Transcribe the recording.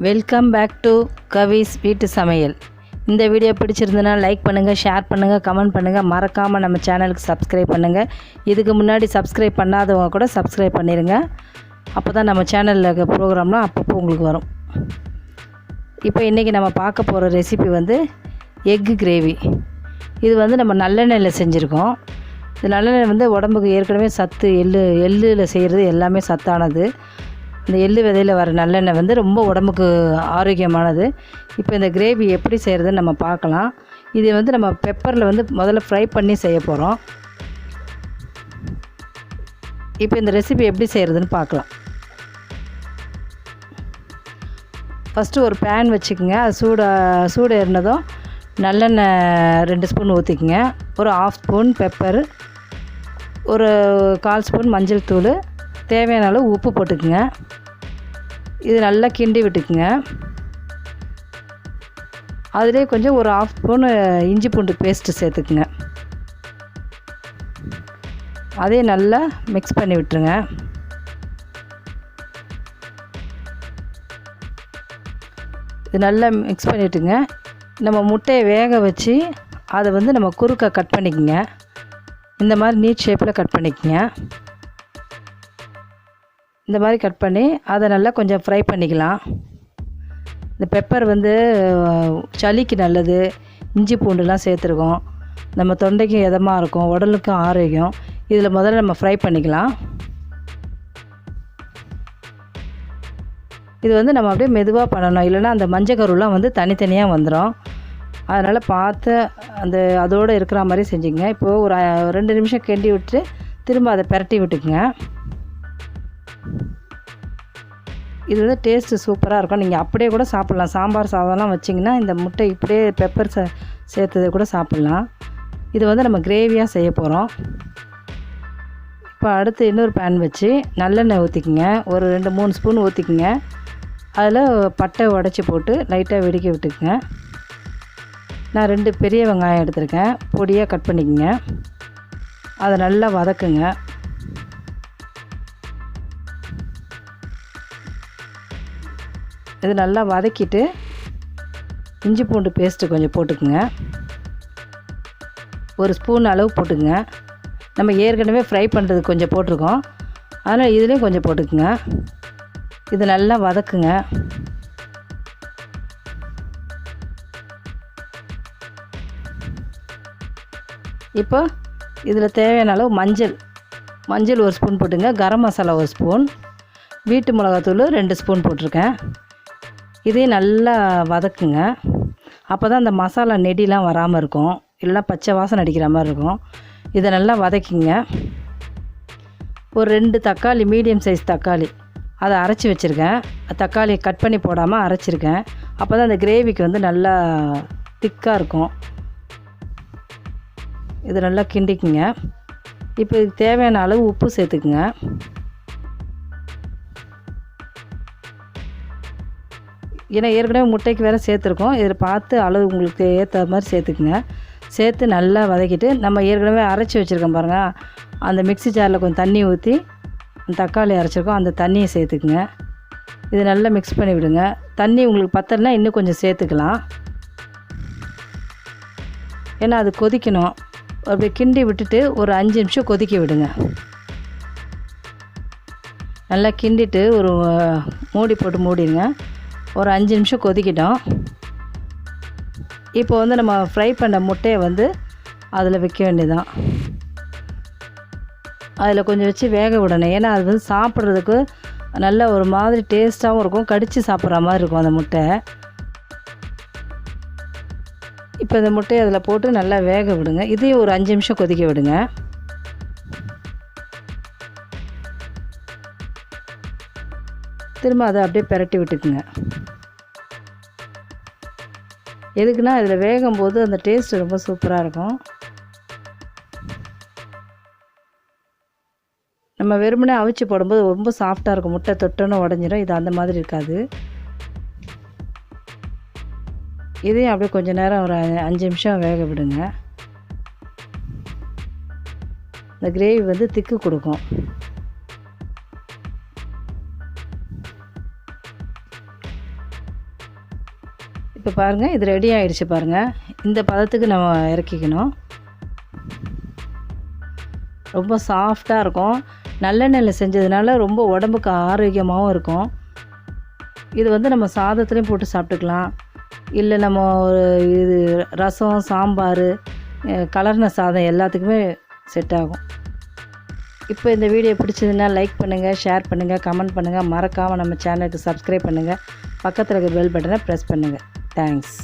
Welcome back to கவிஸ் வீட்டு சமையல். இந்த வீடியோ பிடிச்சிருந்தனா லைக் பண்ணுங்கள், ஷேர் பண்ணுங்கள், கமெண்ட் பண்ணுங்கள். மறக்காமல் நம்ம சேனலுக்கு சப்ஸ்கிரைப் பண்ணுங்கள். இதுக்கு முன்னாடி சப்ஸ்கிரைப் பண்ணாதவங்க கூட சப்ஸ்கிரைப் பண்ணிடுங்க. அப்போ தான் நம்ம சேனலில் இருக்க ப்ரோக்ராம்லாம் அப்பப்போ உங்களுக்கு வரும். இப்போ இன்றைக்கி நம்ம பார்க்க போகிற ரெசிபி வந்து எக்கு கிரேவி. இது வந்து நம்ம நல்லெண்ணெயில் செஞ்சுருக்கோம். இது நல்லெண்ணெய் வந்து உடம்புக்கு ஏற்கனவே சத்து, எள்ளில் செய்கிறது எல்லாமே சத்தானது. இந்த எள்ளு விதையில் வர நல்லெண்ணெய் வந்து ரொம்ப உடம்புக்கு ஆரோக்கியமானது. இப்போ இந்த கிரேவி எப்படி செய்கிறதுன்னு நம்ம பார்க்கலாம். இது வந்து நம்ம பெப்பரில் வந்து முதல்ல ஃப்ரை பண்ணி செய்ய போகிறோம். இப்போ இந்த ரெசிபி எப்படி செய்கிறதுன்னு பார்க்கலாம். ஃபஸ்ட்டு ஒரு பேன் வச்சுக்கோங்க. அது சூடு ஏறினதும் நல்லெண்ணெய் 2 ஸ்பூன் ஊற்றிக்குங்க. ஒரு 1/2 ஸ்பூன் பெப்பர், ஒரு 1/4 ஸ்பூன் மஞ்சள் தூள், தேவையான அளவு உப்பு போட்டுக்குங்க. இது நல்லா கிண்டி விட்டுக்குங்க. அதிலே கொஞ்சம் ஒரு 1/2 ஸ்பூன் இஞ்சி பூண்டு பேஸ்ட்டு சேர்த்துக்குங்க. அதே நல்லா மிக்ஸ் பண்ணி விட்டுருங்க. இது நல்லா மிக்ஸ் பண்ணிவிட்டுங்க. நம்ம முட்டையை வேக வச்சு அதை வந்து நம்ம குறுக்க கட் பண்ணிக்கோங்க. இந்த மாதிரி நீட் ஷேப்பில் கட் பண்ணிக்கோங்க. இந்த மாதிரி கட் பண்ணி அதை நல்லா கொஞ்சம் ஃப்ரை பண்ணிக்கலாம். இந்த பெப்பர் வந்து சளிக்கு நல்லது. இஞ்சி பூண்டுலாம் சேர்த்துருக்கோம். நம்ம தொண்டைக்கு இதமாக இருக்கும், உடலுக்கும் ஆரோக்கியம். இதில் முதல்ல நம்ம ஃப்ரை பண்ணிக்கலாம். இது வந்து நம்ம அப்படியே மெதுவாக பண்ணணும், இல்லைன்னா அந்த மஞ்சள் கருலாம் வந்து தனித்தனியாக வந்துடும். அதனால் பார்த்து அதோடு இருக்கிற மாதிரி செஞ்சுங்க. இப்போது ஒரு 2 நிமிஷம் கிண்டி விட்டு திரும்ப அதை பிரட்டி விட்டுக்குங்க. இது வந்து டேஸ்ட்டு சூப்பராக இருக்கும். நீங்கள் அப்படியே கூட சாப்பிட்லாம். சாம்பார் சாதம்லாம் வச்சிங்கன்னா இந்த முட்டை இப்படியே பெப்பர் சேர்த்ததை கூட சாப்பிட்லாம். இது வந்து நம்ம கிரேவியாக செய்ய போகிறோம். இப்போ அடுத்து இன்னொரு பேன் வச்சு நல்லெண்ணெய் ஊற்றிக்குங்க. ஒரு 2-3 ஸ்பூன் ஊற்றிக்குங்க. அதில் பட்டை உடச்சி போட்டு லைட்டாக வெடிக்க விட்டுக்குங்க. நான் 2 பெரிய வெங்காயம் எடுத்திருக்கேன், பொடியாக கட் பண்ணிக்கோங்க. அதை நல்லா வதக்குங்க. இது நல்லா வதக்கிட்டு இஞ்சி பூண்டு பேஸ்ட்டு கொஞ்சம் போட்டுக்குங்க. ஒரு ஸ்பூன் அளவு போட்டுக்குங்க. நம்ம ஏற்கனவே ஃப்ரை பண்ணுறது கொஞ்சம் போட்டிருக்கோம், அதனால் இதுலேயும் கொஞ்சம் போட்டுக்குங்க. இது நல்லா வதக்குங்க. இப்போ இதில் தேவையான அளவு மஞ்சள் 1 ஸ்பூன் போட்டுங்க. கரம் மசாலா 1 ஸ்பூன், வீட்டு மிளகாத்தூள் 2 ஸ்பூன் போட்டிருக்கேன். இதையும் நல்லா வதக்குங்க. அப்போ தான் அந்த மசாலா நெடிலாம் வராமல் இருக்கும், இல்லைனா பச்சை வாசனை அடிக்கிற மாதிரி இருக்கும். இதை நல்லா வதக்கிங்க. ஒரு 2 தக்காளி, மீடியம் சைஸ் தக்காளி, அதை அரைச்சி வச்சுருக்கேன். தக்காளி கட் பண்ணி போடாமல் அரைச்சிருக்கேன். அப்போ தான் அந்த கிரேவிக்கு வந்து நல்லா திக்காக இருக்கும். இது நல்லா கிண்டிக்குங்க. இப்போ இதுக்கு தேவையான அளவு உப்பு சேர்த்துக்குங்க. ஏன்னா ஏற்கனவே முட்டைக்கு வேறு சேர்த்துருக்கோம். இதில் பார்த்து அளவு உங்களுக்கு ஏற்ற மாதிரி சேர்த்துக்குங்க. சேர்த்து நல்லா வதக்கிட்டு நம்ம ஏற்கனவே அரைச்சி வச்சுருக்கோம் பாருங்கள், அந்த மிக்ஸி ஜாரில் கொஞ்சம் தண்ணி ஊற்றி தக்காளி அரைச்சிருக்கோம், அந்த தண்ணியை சேர்த்துக்குங்க. இது நல்லா மிக்ஸ் பண்ணி விடுங்க. தண்ணி உங்களுக்கு பத்தலைனா இன்னும் கொஞ்சம் சேர்த்துக்கலாம். ஏன்னா அது கொதிக்கணும். அப்படி கிண்டி விட்டுட்டு ஒரு 5 நிமிஷம் கொதிக்க விடுங்க. நல்லா கிண்டிட்டு ஒரு மூடி போட்டு மூடிடுங்க. ஒரு 5 நிமிஷம் கொதிக்கிட்டோம். இப்போ வந்து நம்ம ஃப்ரை பண்ண முட்டையை வந்து அதில் வைக்க வேண்டியதான். அதில் கொஞ்சம் வச்சு வேக விடணும். ஏன்னா அது வந்து சாப்பிட்றதுக்கு நல்ல ஒரு மாதிரி டேஸ்ட்டாகவும் இருக்கும், கடித்து சாப்பிட்ற மாதிரி இருக்கும் அந்த முட்டை. இப்போ இந்த முட்டையை அதில் போட்டு நல்லா வேக விடுங்க. இதையும் ஒரு 5 நிமிஷம் கொதிக்க விடுங்க. திரும்ப அதை அப்படியே பிரட்டி விட்டுக்குங்க. எதுக்குன்னா இதில் வேகும்போது அந்த டேஸ்ட்டு ரொம்ப சூப்பராக இருக்கும். நம்ம வெறுமனே அவிச்சு போடும்போது ரொம்ப சாஃப்டாக இருக்கும், முட்டை தொட்டோன்னு உடஞ்சிடும். இது அந்த மாதிரி இருக்காது. இதையும் அப்படியே கொஞ்சம் நேரம் ஒரு 5 நிமிஷம் வேக விடுங்க. இந்த கிரேவி வந்து திக்கு கொடுக்கும். இப்போ பாருங்கள், இது ரெடி ஆகிடுச்சு பாருங்கள். இந்த பதத்துக்கு நம்ம இறக்கிக்கணும். ரொம்ப சாஃப்டாக இருக்கும். நல்லெண்ணெயில் செஞ்சதுனால ரொம்ப உடம்புக்கு ஆரோக்கியமாகவும் இருக்கும். இது வந்து நம்ம சாதத்துலேயும் போட்டு சாப்பிட்டுக்கலாம். இல்லை நம்ம ஒரு இது ரசம், சாம்பார், கலர்ன சாதம் எல்லாத்துக்குமே செட் ஆகும். இப்போ இந்த வீடியோ பிடிச்சதுன்னா லைக் பண்ணுங்கள், ஷேர் பண்ணுங்கள், கமெண்ட் பண்ணுங்கள். மறக்காமல் நம்ம சேனலுக்கு சப்ஸ்கிரைப் பண்ணுங்கள். பக்கத்தில் இருக்க பெல் பட்டனை ப்ரெஸ் பண்ணுங்கள். தேங்க்ஸ்.